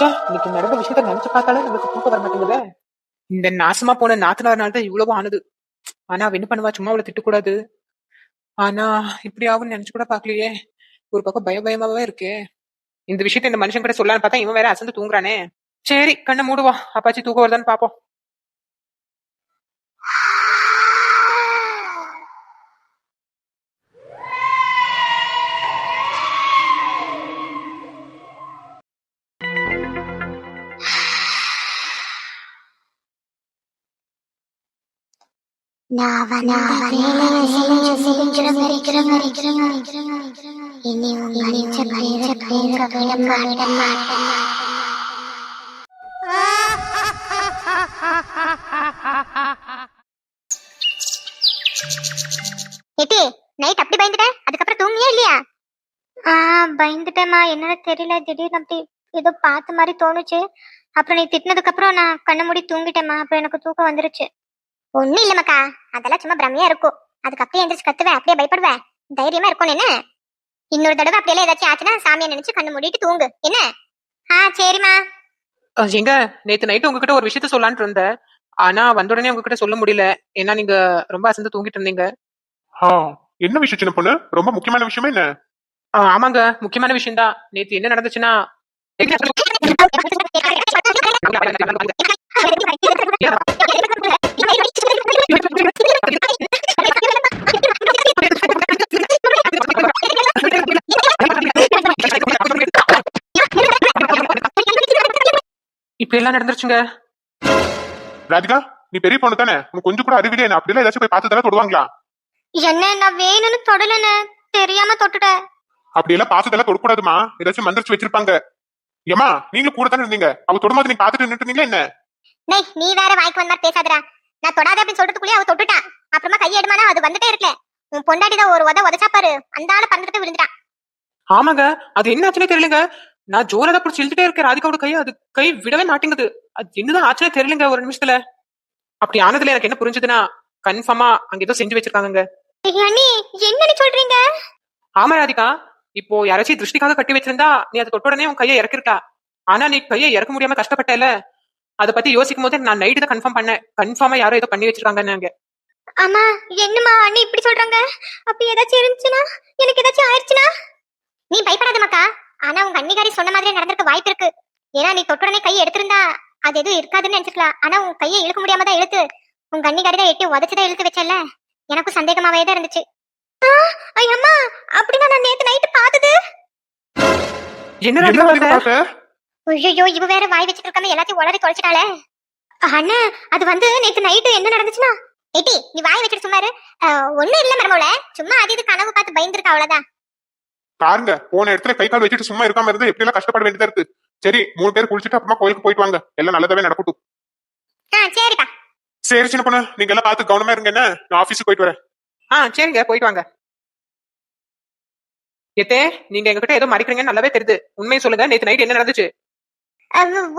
இன்னைக்கு நடந்த விஷயத்த நினைச்சு பார்த்தாலே நமக்கு தூக்கம் வர மாட்டேங்குதே. இந்த நாசமா போன நாத்தனார்னால தான் இவ்வளவு ஆனது. ஆனா அவ என்ன பண்ணுவா, சும்மா அவளை திட்டக்கூடாது. ஆனா இப்படி ஆகும்னு நினைச்சு கூட பாக்கலையே. ஒரு பக்கம் பயமாவே இருக்கு. இந்த விஷயத்த இந்த மனுஷன் கிட்ட சொல்லலான்னு பார்த்தா இவன் வேற அசந்து தூங்குறானே. சரி, கண்ணை மூடுவா, அப்பாச்சி தூக்கம் வருதான்னு பாப்போம். நைட் அப்படி பயந்துட்டேன், அதுக்கப்புறம் தூங்கியே இல்லையா? பயந்துட்டேம்மா, என்னன்னு தெரியல, திடீர்னு அப்படி ஏதோ பார்த்த மாதிரி தோணுச்சு. அப்புறம் நீ திட்டினதுக்கு அப்புறம் நான் கண்ணை மூடி தூங்கிட்டேம்மா. அப்புறம் எனக்கு தூக்கம் வந்துருச்சு. ஒண்ணும் இல்லம்மாக்கா, அதெல்லாம் சும்மா பிரமையா இருக்கும். அதுக்கு அப்படியே எந்திரிச்சு கத்துவேன், அப்படியே பயப்படுவேன். தைரியமா இருக்கும் என்ன. இன்னொரு தடவை அப்படியெல்லாம் ஏதாச்சும் ஆச்சுன்னா சாமியை நினைச்சு கண்ணு மூடிட்டு தூங்கு என்ன. சரிம்மா. எங்க நேத்து நைட்டு உங்ககிட்ட ஒரு விஷயத்த சொல்லலான்னு இருந்தேன். ஆனா வந்த உடனே உங்ககிட்ட சொல்ல முடியல. ஏன்னா நீங்க ரொம்ப அசந்து தூங்கிட்டு இருந்தீங்க. என்ன விஷயம் சின்ன பொண்ணு? ரொம்ப முக்கியமான விஷயமா என்ன? ஆமாங்க, முக்கியமான விஷயம் தான். நேத்து என்ன நடந்துச்சுன்னா, இப்ப எல்லாம் நடந்துருச்சுங்க. ராதிகா, நீ பெரிய பொண்ணு தானே, உனக்கு கொஞ்சம் கூட அறிவிலே என்ன? அப்படிலாம் ஏதாச்சும் போய் பார்த்து தானே தொடுவாங்களா? என்ன, நான் வேணும்னு தொடலன்னு தெரியாம தொட்டுட்டேன். அப்படியெல்லாம் பார்த்ததெல்லாம் தொடக்கூடாதுமா, ஏதாச்சும் மந்திரிச்சு வச்சிருப்பாங்க. ஏமா, நீங்களும் கூட தானே இருந்தீங்க, அவ தொடும்போது நீங்க பார்த்துட்டு நின்னுட்டு இருந்தீங்களா என்ன? நீ வேற வாய்க்கு வந்தா பேசாதடா. நான் தொடாத அப்படின்னு சொல்றதுக்குள்ளே அவ தொட்டுட்டான். அப்புறமா கையை எடுமானா அது வந்துட்டே இருக்கல. உன் பொண்டாட்டிதான் ஒரு உதச்சா பாரு, அந்த ஆளு பறந்துட்டு விழுந்துட்டான். ஆமாங்க, அது என்ன ஆச்சுன்னே தெரியலங்க. நான் ஜோரதா பிடிச்சி இழுத்துட்டே இருக்கேன் ராதிகாவோட கையை, அது கை விடவே மாட்டேங்குது. அது என்னதான் ஆச்சுன்னே தெரியலங்க. ஒரு நிமிஷத்துல அப்படி ஆனதுல எனக்கு என்ன புரிஞ்சதுன்னா, கன்ஃபார்மா அங்க ஏதோ செஞ்சு வச்சிருக்காங்க. என்ன சொல்றீங்க? ஆமா ராதிகா, இப்போ யாராச்சும் திருஷ்டிக்காக கட்டி வச்சிருந்தா நீ அதை தொட்ட உடனே உன் கையை இறக்கிருக்கா. ஆனா நீ கையை இறக்க முடியாம கஷ்டப்பட்டல. அதை பத்தி யோசிக்கும் போது நான் நைட்டு தான் கன்ஃபார்ம் பண்ணேன். கன்ஃபார்மா யாரோ ஏதோ பண்ணி வச்சிருக்காங்க. ஆமா, என்னமா அண்ணி இப்படி சொல்றாங்க? அப்படி ஏதாச்சும் இருந்துச்சுன்னா, எனக்கு ஏதாச்சும் ஆயிடுச்சுன்னா? நீ பயப்படாத மக்கா. ஆனா உங்க அன்னிகாரி சொன்ன மாதிரி நடந்திருக்க வாய்ப்பு இருக்கு. ஏன்னா நீ தொட்டுடனே கையை எடுத்திருந்தா அது எதுவும் இருக்காதுன்னு நினைச்சுக்கலாம். ஆனா உன் கையை இழுக்க முடியாம தான் இழுத்து உங்க அன்னிகாரி தான் எட்டி உதச்சுதான் இழுத்து வச்சல. எனக்கும் சந்தேகமாவே தான் இருந்துச்சு. அம்மா, அப்படின்னா நான் நேத்து நைட்டு பார்த்தது. ஐயோ, இவ வேற வாய் வச்சுட்டு இருக்காம எல்லாத்தையும் உளறி தொலைச்சிட்டாளே. அண்ணா, அது வந்து நேத்து நைட்டு என்ன நடந்துச்சுன்னா, ஏட்டி நீ வாய் வச்சுட்டு சும்மா இரு. ஒண்ணும் இல்ல மருமோளே, சும்மா அது இது கனவு பார்த்து பயந்துருக்கா, அவ்வளவுதான். பாருங்க, போன இடத்துல கை கால் வச்சுட்டு சும்மா இருக்காம இருந்து எப்படி எல்லாம் கஷ்டப்பட வேண்டியதா இருக்கு. சரி, 3 பேர் குளிச்சுட்டு அப்புறமா கோயிலுக்கு போயிட்டு வாங்க, எல்லாம் நல்லதாவே நடக்கட்டும். சரிப்பா. சரி சின்ன பொண்ணு, நீங்க எல்லாம் பார்த்து கவனமா இருங்க என்ன, நான் ஆபீஸுக்கு போயிட்டு வரேன். சரிங்க, போயிட்டு வாங்க. எத்தே, நீங்க எங்ககிட்ட ஏதோ மறைக்கிறீங்கன்னு நல்லாவே தெரியுது. உண்மையை சொல்லுங்க, நேத்து நைட் என்ன நடந்துச்சு?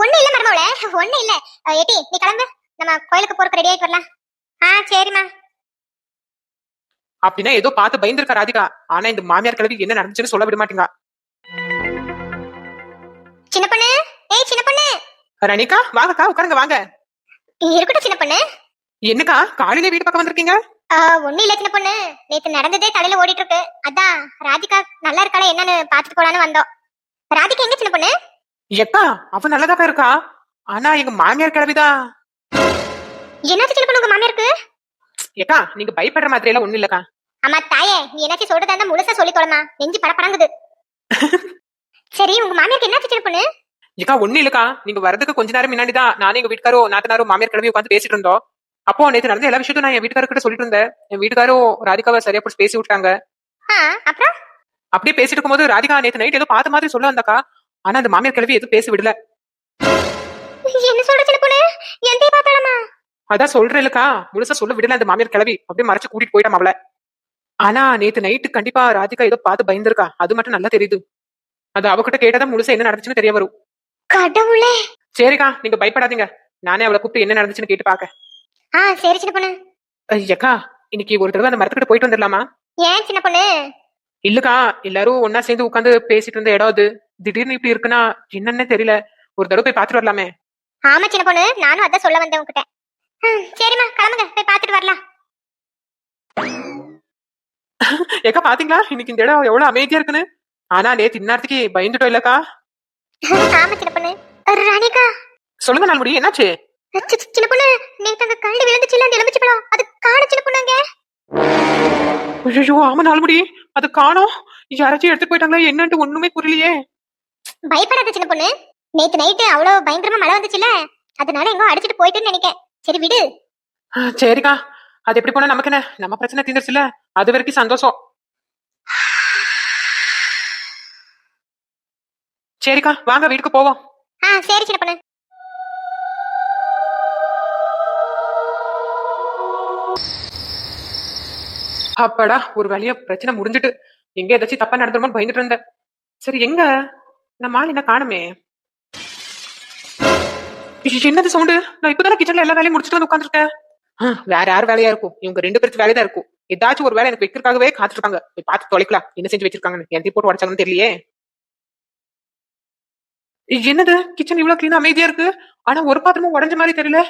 ஒண்ணு இல்ல மருமோளே, ஒண்ணு இல்ல. ஏட்டி நீ கிளம்பு, நம்ம கோயிலுக்கு போறதுக்கு ரெடி ஆயிட்டு வரலாம். சரிம்மா. அப்படின்னா ஏதோ பார்த்து பயந்துருக்கா ராதிகா. ஆனா இந்த மாமியார் கிழவி என்ன நடந்துச்சுன்னு சொல்ல விட மாட்டீங்க. சின்ன பொண்ணு, சின்ன பொண்ணு. ரணிகா, வாங்கக்கா, உட்காருங்க, வாங்க. இருக்கட்டும் சின்ன பொண்ணு. என்னக்கா காலையில வீட்டு பக்கம் வந்திருக்கீங்க? ஒண்ணு இல்ல சின்ன பொண்ணு, நேத்து நடந்ததே தலையில ஓடிட்டு இருக்கு. அதான் ராதிகா நல்லா இருக்காளா என்னன்னு பாத்துட்டு போலான்னு வந்தோம். ராதிகா எங்க சின்ன பொண்ணு? எக்கா, அவ நல்லதாக்கா இருக்கா. ஆனா எங்க மாமியார் கிழவிதான். என்னாச்சு சின்ன பொண்ணு உங்க மாமியாருக்கு? ஏக்கா, நீங்க பயப்படுற மாதிரி எல்லாம் ஒண்ணு இல்லக்கா. அம்மா தாயே, நீ என்னாச்சும் சொல்றதா இருந்தா முழுசா சொல்லி தொலைமா, நெஞ்சு படப்படங்குது. சரி, உங்க மாமியாருக்கு என்னாச்சு சின்ன பொண்ணு? ஏக்கா, ஒண்ணு இல்லக்கா. நீங்க வரதுக்கு கொஞ்ச நேரம் முன்னாடிதான் நானும் எங்க வீட்டுக்காரோ நாத்தனாரோ மாமியார் கிழவி உட்காந்து பேசிட்டு இருந்தோம். அப்போ நேத்து நடந்த எல்லா விஷயத்தையும் நான் என் வீட்டுக்காரர்கிட்ட சொல்லிட்டு இருந்தேன். என் வீட்டுக்காரோ ராதிகாவை சரியா பிடிச்சி பேசி விட்டாங்க. அப்புறம் அப்படியே பேசிட்டு இருக்கும்போது ராதிகா நேத்து நைட் ஏதோ பார்த்த மாதிரி சொல்ல வந்தாக்கா. ஆனா அந்த மாமியார் கிழவி எதுவும் பேசி விடல. என்ன சொல்ற சின்ன பொண்ணு? எந்தைய பார்த்தாலமா? அதான் சொல்றேன்லக்கா, முழுசா சொல்ல விடல அந்த மாமியார் கிழவி. அப்படியே மறைச்சு கூட்டிட்டு போயிட்டான் அவளை. ஆனா நேத்து நைட்டு கண்டிப்பா ராதிகா ஏதோ பார்த்து பயந்துருக்கா, அது மட்டும் நல்லா தெரியுது. அது அவகிட்ட கேட்டதான் முழுசா என்ன நடந்துச்சுன்னு தெரிய வரும். கடவுளே. சரிக்கா, நீங்க பயப்படாதீங்க. நானே அவளை கூப்பிட்டு என்ன நடந்துச்சுன்னு கேட்டு பாக்க. சரி சின்ன பொண்ணு. ஐயக்கா, இன்னைக்கு ஒரு தடவை அந்த மரத்துக்கிட்ட போயிட்டு வந்துடலாமா? ஏன் சின்ன பொண்ணு? இல்லக்கா, எல்லாரும் ஒன்னா சேர்ந்து உட்காந்து பேசிட்டு இருந்த இடம் அது. திடீர்னு இப்படி இருக்குன்னா என்னன்னே தெரியல. ஒரு தடவை போய் பாத்துட்டு வரலாமே. ஆமா சின்ன பொண்ணு, நானும் அதான் சொல்ல வந்தேன் உங்ககிட்ட. சரிம்மா கிளம்புங்க, போய் பாத்துட்டு வரலாம். ஏக்கா பாத்தீங்களா இன்னைக்கு இந்த இடம் எவ்வளவு அமைதியா இருக்குன்னு? ஆனா நேத்து இந்நேரத்துக்கு பயந்துட்டோம் இல்லக்கா? ஆமா சின்ன பொண்ணு. ராணிக்கா சொல்லுங்க நாள் முடி, என்னாச்சு? சின்ன பொண்ணு, நேத்து அங்க கரண்ட் விழுந்துச்சுல, அந்த எலுமிச்சை பழம் அது காண சின்ன பொண்ணுங்க. ஐயோ ஆமா நாள் முடி, அது காணோம். யாராச்சும் எடுத்துட்டு போயிட்டாங்களா என்னன்ட்டு ஒண்ணுமே புரியலையே. பயப்படாத சின்ன பொண்ணு, நேத்து நைட்டு அவ்வளவு பயங்கரமா மழை வந்துச்சுல, அதனால எங்கோ அடிச்சிட்டு போயிட்டுன்னு நினைக்கேன். சரி விடு. சரிக்கா, அது எப்படி போனா நமக்கு என்ன, நம்ம பிரச்சனை தீர்ந்துருச்சுல, அது வரைக்கும் சந்தோஷம். சரிக்கா வாங்க வீட்டுக்கு போவோம். சரி சின்ன பொண்ணு. அப்பாடா ஒரு வழியா பிரச்சனை முடிஞ்சிட்டு. எங்க ஏதாச்சும் தப்பா நடந்துருமோ பயந்துட்டு இருந்தேன். சரி எங்க நம்ம ஆள் என்ன காணுமே? என்னது சவுண்டு? நான் இப்பதானே கிச்சன்ல எல்லா வேலையும் முடிச்சுட்டு வந்து உட்காந்துருக்கேன். வேற யார் வேலையா இருக்கும்? இவங்க 2 பேருக்கு வேலையா தான் இருக்கும். ஏதாச்சும் ஒரு வேலை எனக்கு வைக்கிறதுக்காகவே காத்துருக்காங்க. போய் பார்த்து தொலைக்கலாம் என்ன செஞ்சு வச்சிருக்காங்கன்னு. என் போட்டு உடச்சாங்கன்னு தெரியலையே. என்னது கிச்சன் இவ்வளவு கிளீனா அமைதியா இருக்கு, ஆனா ஒரு பாத்திரமும் உடஞ்ச மாதிரி தெரியல.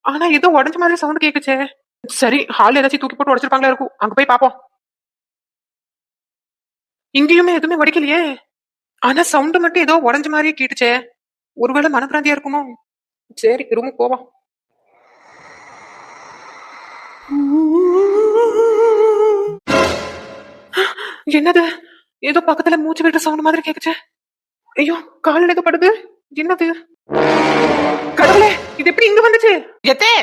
ஆனா ஏதோ உடஞ்ச மாதிரி சவுண்ட் கேக்குச்சே. சரி ஹால் ஏதாச்சும் தூக்கி போட்டு உடச்சிருப்பாங்களா இருக்கும், அங்க போய் பாப்போம். இங்கேயுமே எதுவுமே உடைக்கலையே, ஆனா சவுண்ட் மட்டும் ஏதோ உடஞ்ச மாதிரியே கேட்டுச்சே. ஒருவேளை மனப்பிராந்தியா இருக்குமோ? சரி ரூமுக்கு போவோம். என்னது ஏதோ பக்கத்துல மூச்சு விடுற சவுண்ட் மாதிரி கேக்குச்சே. ஐயோ காலில் ஏதோ படுது. என்னது? கடவுளே இது எப்படி இங்க வந்துச்சு? எத்தே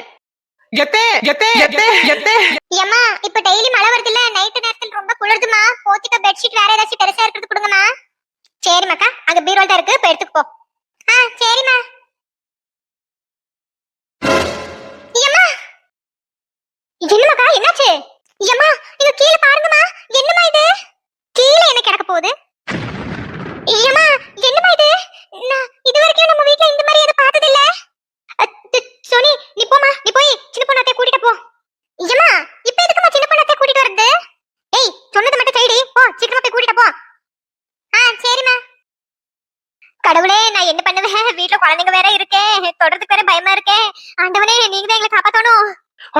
எத்தே எத்தே எத்தே எத்தே. ஏம்மா இப்ப டெய்லி மழை வருதுல்ல, நைட் நேரத்துல ரொம்ப குளிருதுமா, போத்திக்க பெட்ஷீட் வேற ஏதாச்சும் பெருசா இருக்கிறது கொடுங்கம்மா. சரிம்மாக்கா, அங்க பீரோல் தான் இருக்கு, போய் எடுத்துக்கு போ. சரிம்மா. ஏம்மா என்னமாக்கா என்னாச்சு? ஏம்மா இங்க கீழே பாருங்கம்மா, என்னம்மா இது? கீழே என்ன கிடக்க போகுது? ஏம்மா என்னம்மா இது? நான் இது வரைக்கும் நம்ம வீட்ல இந்த மாதிரி எதுவும் பார்த்தது இல்ல. சோனி நீ போமா, நீ போய் சின்ன பொண்ணாத்தை கூட்டிட்டு போ. ஏம்மா இப்ப எதுக்குமா சின்ன பொண்ணாத்தை கூட்டிட்டு வரது? ஏய் சொன்னது மட்டும் செய்டி, போ சீக்கிரமா போய் கூட்டிட்டு போ. சரிம்மா. கடவுளே நான் என்ன பண்ணுவேன், வீட்ல குழந்தைங்க வேற இருக்கே, தொடறதுக்கு வேற பயமா இருக்கே. ஆண்டவனே நீங்க தான் எங்களை காப்பாத்தணும்.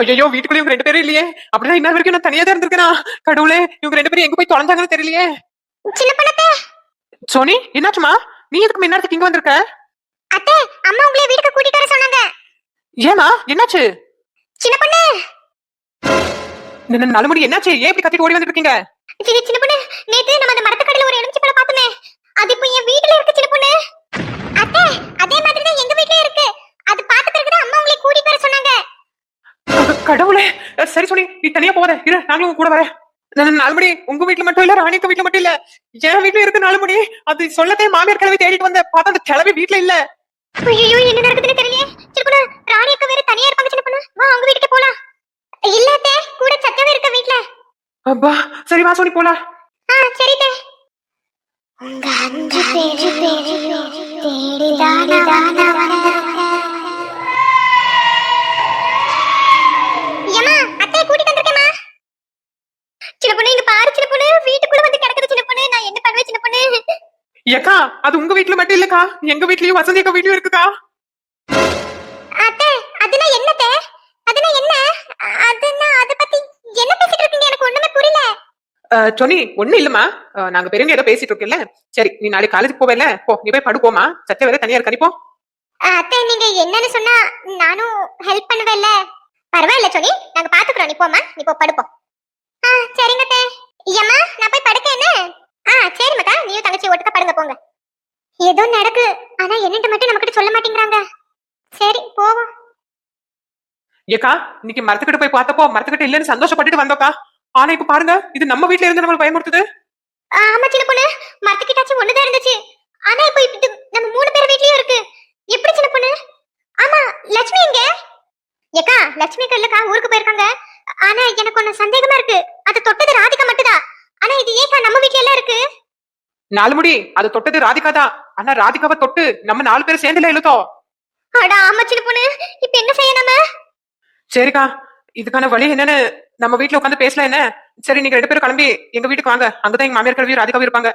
ஐயோ வீட்டுக்குள்ள இவங்க 2 பேரும் இல்லையே, அப்படின்னா இன்ன வரைக்கும் நான் தனியா தான் இருந்திருக்கேனா? கடவுளே இவங்க 2 பேரும் எங்க போய் தொலைஞ்சாங்கன்னு தெரியலையே. சின்ன பொண்ணாத்தை. சோனி என்னாச்சுமா? நீ எதுக்கு முன்னாடி இங்க வந்திருக்க? அத்தை அம்மா உங்களை வீட்டுக்கு கூட்டிட்டு வர சொன்னாங்க. ஏமா என்னாச்சு? சின்ன பொண்ணு நலமுடி என்னாச்சு? ஏன் இப்படி கத்திட்டு ஓடி வந்துருக்கீங்க? சின்ன பொண்ணு, நேத்து நம்ம அந்த மரத்துக்கடையில ஒரு எலுமிச்சை பழம் பார்த்தோமே, அது இப்போ என் வீட்ல இருக்கு சின்ன பொண்ணு. அத்தை அதே மாதிரி தான் எங்க வீட்லயே இருக்கு, அது பார்த்த பிறகு தான் அம்மா உங்களை கூட்டிட்டு வர சொன்னாங்க. கடவுளே சரி சோனி நீ தனியா போகாத, இரு நானும் கூட வரேன். நாலுமணி உங்க வீட்டுல மட்டும் இல்ல, ராணிக்க வீட்டுல மட்டும் இல்ல, என் வீட்டுல இருக்கு நாலுமணி. அது சொல்லத்தே மாமியார் கிளவி தேடிட்டு வந்த பார்த்தா அந்த கிளவி வீட்டுல இல்ல. ஐயோ என்ன நடக்குதுன்னு தெரியலையே. சின்ன பொண்ணு ராணி அக்கா வேற தனியா இருப்பாங்க சின்ன பொண்ணு, வா அவங்க வீட்டுக்கு போலாம். இல்ல அத்தை கூட சத்தவே இருக்க வீட்ல. அப்பா சரி வா சோனி போலாம். சரி தே. உங்க 5 பேரையும் தேடிதானா வந்தாங்க. ஏம்மா அத்தை கூட்டிட்டு வந்திருக்கேம்மா. சின்ன பொண்ணு இங்க பாரு சின்ன பொண்ணு, வீட்டுக்குள்ள வந்து கிடக்குது சின்ன பொண்ணு, நான் என்ன பண்ணுவேன் சின்ன பொண்ணு? ஏக்கா அது உங்க வீட்டுல மட்டும் இல்லக்கா, எங்க வீட்லயும் வசந்தி அக்கா வீட்லயும் இருக்குக்கா. அத்தை அதுனா என்னத்தே? அதுனா என்ன? அதுனா அத பத்தி என்ன பேசிட்டு இருக்கீங்க, எனக்கு ஒண்ணுமே புரியல. சோனி ஒண்ணு இல்லம்மா, நாங்க பெரியவங்க ஏதோ பேசிட்டு இருக்கோம்ல. சரி நீ நாளைக்கு காலேஜ் போவேல, போ நீ போய் படுப்போமா, சச்சை வேற தனியா இருக்க, நீ போ. அத்தை நீங்க என்னன்னு சொன்னா நானும் ஹெல்ப் பண்ணுவேன்ல. பரவாயில்ல சோனி, நாங்க பாத்துக்கிறோம், நீ போமா, நீ போ படுப்போம். சரிங்க அத்தை. ஏம்மா நான் போய் படுக்க என்ன? சரி மக்கா, நீயும் தங்கச்சி ஒட்டுக்க படுங்க போங்க. ஏதோ நடக்கு, ஆனா என்னட்டு மட்டும் நமக்கிட்ட சொல்ல மாட்டேங்கிறாங்க. சரி போவோம். ஏக்கா இன்னைக்கு மரத்துக்கிட்ட போய் பார்த்தப்போ மரத்துக்கிட்ட இல்லன்னு சந்தோஷப்பட்டுட்டு வந்தோக்கா. ஆனா இப்ப பாருங்க இது நம்ம வீட்டுல இருந்து நம்மளுக்கு பயமுறுத்துது. ஆமா சின்ன பொண்ணு, மரத்துக்கிட்டாச்சும் ஒண்ணுதான் இருந்துச்சு, ஆனா இப்ப இது நம்ம 3 பேர் வீட்லயும் இருக்கு. எப்படி சின்ன பொண்ணு? ஆமா லட்சுமி எங்க? ஏக்கா லட்சுமி அக்கா இல்லக்கா, ஊருக்கு போயிருக்காங்க. ஆனா எனக்கு ஒண்ணு சந்தேகமா இருக்கு, அது தொட்டது ராதிகா மட்டும்தான், ஆனா இது ஏக்கா நம்ம வீட்ல எல்லாம் இருக்கு? நாலுமுடி அது தொட்டது ராதிகா தான், ஆனா ராதிகாவை தொட்டு நம்ம 4 பேரும் சேர்ந்துல இழுத்தோம். அட ஆமா சின்ன பொண்ணு, இப்ப என்ன செய்ய நம்ம? சரிக்கா இதுக்கான வழி என்னன்னு நம்ம வீட்டுல உட்காந்து பேசலாம் என்ன? சரி நீங்க 2 பேரும் கிளம்பி எங்க வீட்டுக்கு வாங்க, அங்கதான் எங்க மாமியார் கிளவி ராதிகாவும் இருப்பாங்க.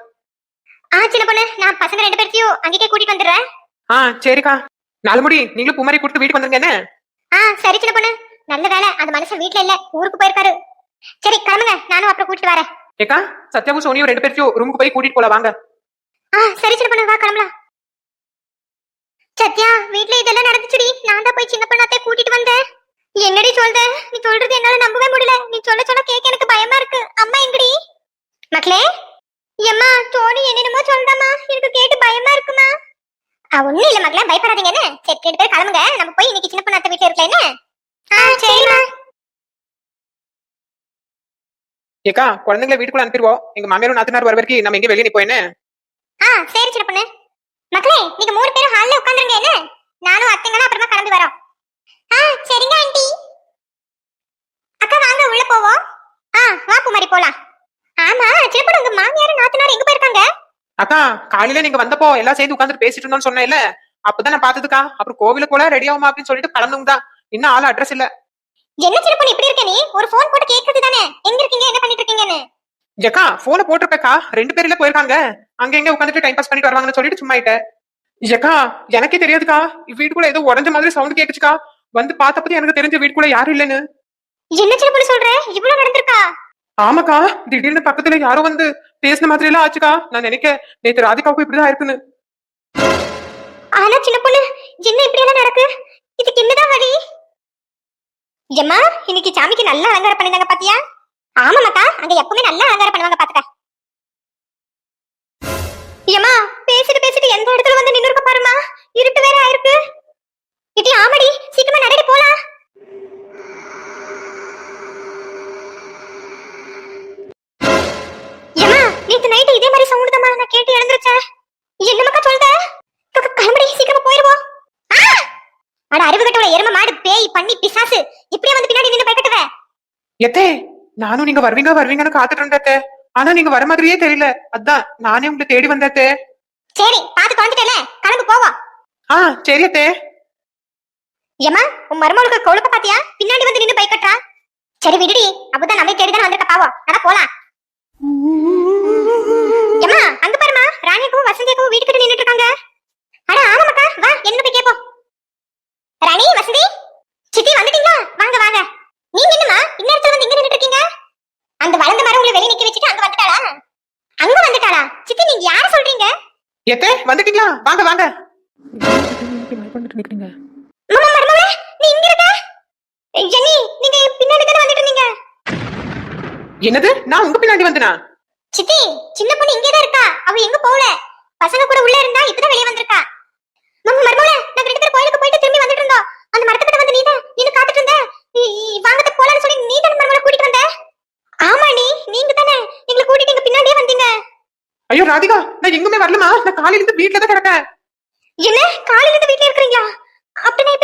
சின்ன பொண்ணு நான் பசங்க 2 பேர்த்தையும் அங்கேயே கூட்டிட்டு வந்துடுறேன். சரிக்கா. நாலு முடி நீங்களும் பூமாரி கொடுத்து வீட்டுக்கு வந்துருங்க என்ன? சரி சின்ன பொண்ணு. நல்ல வேலை அந்த மனுஷன் வீட்ல இல்ல, ஊருக்கு போயிருக்காரு. சரி கிளம்புங்க, நானும் அப்புறம் கூட்டிட்டு வரேன். ஏக்கா, சத்யாவும் சோனியும் 2 பேரையும் ரூமுக்கு போய் கூட்டிட்டு போல வாங்க. சரி சின்ன பொண்ணு, வா கிளம்பலாம். சத்யா, வீட்ல இதெல்லாம் நடந்துச்சுடி. நான் தான் போய் சின்ன பொண்ணாத்தை கூட்டிட்டு வந்தேன். என்னடி சொல்ற? நீ சொல்றது என்னால நம்பவே முடியல. நீ சொல்ல கேட்க எனக்கு பயமா இருக்கு. அம்மா எங்கடி? மக்களே, எம்மா சோனி என்னென்னமோ சொல்றாமா, எனக்கு கேட்டு பயமா இருக்குமா. ஒண்ணும் இல்ல மக்களே, பயப்படாதீங்கன்னு. சரி 2 பேர் கிளம்புங்க, நம்ம போய் இன்னைக்கு சின்ன பொண்ணாத்தை வீட்டுல இருக்கல என்ன? சரிம்மா. ஏக்கா, குழந்தைங்களை வீட்டுக்குள்ள அனுப்பிடுவோம். எங்க மாமியாரும் நாத்தனார் வர வரைக்கும் நம்ம எங்க வெளியே நிப்போம் என்ன? சரி சின்ன பொண்ணு. மக்களே, நீங்க 3 பேரும் ஹால்ல உட்கார்ந்துருங்க என்ன? நானும் அத்தைங்களும் அப்புறமா கிளம்பி வரோம். சரிங்க ஆண்டி. அக்கா வாங்க உள்ள போவோம். வா பூமாரி போலாம். ஆமா சின்ன பொண்ணு, உங்க மாமியார் நாத்தனார் எங்க போயிருக்காங்க? அக்கா, காலையில நீங்க வந்தப்போ எல்லாம் சேர்ந்து உட்கார்ந்து பேசிட்டு இருந்தோம்னு சொன்னேன்ல, அப்பதான் நான் பார்த்ததுக்கா. அப்புறம் கோவில போல ரெடி ஆகுமா அப்படின்னு சொல்லிட்டு கிளம்புங்க தான். இன்னும் ஆள் அட்ரஸ் இல்ல. என்ன சின்ன பொண்ணு இப்படி இருக்க? நீ ஒரு போன் போட்டு கேக்குறது தானே எங்க இருக்கீங்க, என்ன பண்ணிட்டு இருக்கீங்கன்னு. ஏக்கா, போனை போட்டிருப்பேக்கா. 2 பேர்ல போயிருக்காங்க. அங்க எங்க உட்காந்துட்டு டைம் பாஸ் பண்ணிட்டு வருவாங்கன்னு சொல்லிட்டு சும்மா ஆயிட்டேன். ஏக்கா, எனக்கே தெரியாதுக்கா. வீட்டுக்குள்ள ஏதோ உடஞ்ச மாதிரி சவுண்ட் கேக்குச்சுக்கா. வந்து பார்த்தப்ப எனக்கு தெரிஞ்ச வீட்டுக்குள்ள யாரும் இல்லைன்னு. என்ன சின்ன பொண்ணு சொல்ற? இவ்வளவு நடந்திருக்கா? ஆமாக்கா, திடீர்னு பக்கத்துல யாரோ வந்து பேசின மாதிரி எல்லாம் ஆச்சுக்கா. நான் நினைக்க நேத்து ராதிகாவுக்கும் இப்படிதான் இருக்குன்னு. ஆனா சின்ன பொண்ணு, என்ன இப்படி எல்லாம் நடக்கு? இதுக்கு என்னதான் வழி? எம்மா, இன்னைக்கு சாமிக்கு நல்லா அலங்காரம் பண்ணிருந்தாங்க பாத்தியா? ஆமாமாக்கா, அங்க எப்பவுமே நல்லா அலங்காரம் பண்ணுவாங்க பாத்துக்க. எம்மா, பேசிட்டு எந்த இடத்துல வந்து நின்னுருக்க பாருமா. இருட்டு வேற ஆயிருக்கு. இடி ஆமடி, சீக்கிரமா நடடி போலாம். எம்மா, நேத்து நைட்டு இதே மாதிரி சவுண்ட் தான் நான் கேட்டு எழுந்திருச்சேன். என்னமாக்கா சொல்ற? கிளம்படி, சீக்கிரமா போயிருவோம். அட அறிவு கட்டவள, எரும மாடு, பேய் பண்ணி பிசாசு, இப்படியே வந்து பின்னாடி நின்னு பயக்கட்டுவ. எத்தே, நானும் நீங்க வருவீங்கன்னு காத்துட்டு இருந்தே. ஆனா நீங்க வர மாதிரியே தெரியல. அதான் நானே உங்களை தேடி வந்தே. சரி, பாத்து வந்துட்டேல, கிளம்பு போவோம். சரி அத்தே. ஏமா, உன் மருமகளுக்கு கொழுப்ப பாத்தியா? பின்னாடி வந்து நின்னு பயக்கட்டா. சரி விடுடி, அப்பதான் நம்ம தேடிதான் வந்திருக்க பாவம். அட போலாம். ஏமா, அங்க பாருமா, ராணிக்கும் வசந்திக்கும் வீட்டுக்கிட்ட நின்னுட்டு இருக்காங்க. அட ஆமாக்கா, வா என்ன போய் கேப்போம். ராணி, வசந்தி, சித்தி வந்துட்டீங்களா? வாங்க வாங்க. நீங்க என்னமா இன்னொருத்தர் வந்து இங்க நின்னுட்டு இருக்கீங்க? அந்த வளர்ந்த மரம் உங்களை வெளிய நிக்க வச்சுட்டு அங்க வந்துட்டாளா? அங்க வந்துட்டாளா? சித்தி நீங்க யார சொல்றீங்க? எத்தே, வந்துட்டீங்களா? வாங்க வாங்க. மாமா மருமகளே, நீ இங்க இருக்க? ஜெனி, நீங்க பின்னாடி தான வந்துட்டு இருந்தீங்க. என்னது? நான் உங்க பின்னாடி வந்தனா? சித்தி, சின்ன பொண்ணு இங்கே தான் இருக்கா. அவ எங்க போகல. பசங்க கூட உள்ள இருந்தா இப்பதான் வெளிய வந்திருக்கா. மாமா மருமகளே, நாங்க 2 பேரும் கோயிலுக்கு போயிட்டு திரும்பி வந்துட்டு இருந்தோம். அந்த மரத்துக்கிட்ட வந்து நீதான் நின்னு காத்துட்டு இருந்த. வாங்கத போலான்னு சொல்லி நீ தான் மருமகளை கூட்டிட்டு வந்த. ஆமா நீங்க தானே எங்களை கூட்டிட்டு எங்க பின்னாடியே வந்தீங்க. ஐயோ ராதிகா, நான் எங்குமே வரலமா. நான் காலையில இருந்து வீட்ல தான் கிடக்கேன். என்ன, காலையில இருந்து வீட்ல இருக்கீங்களா? அப்படின்னா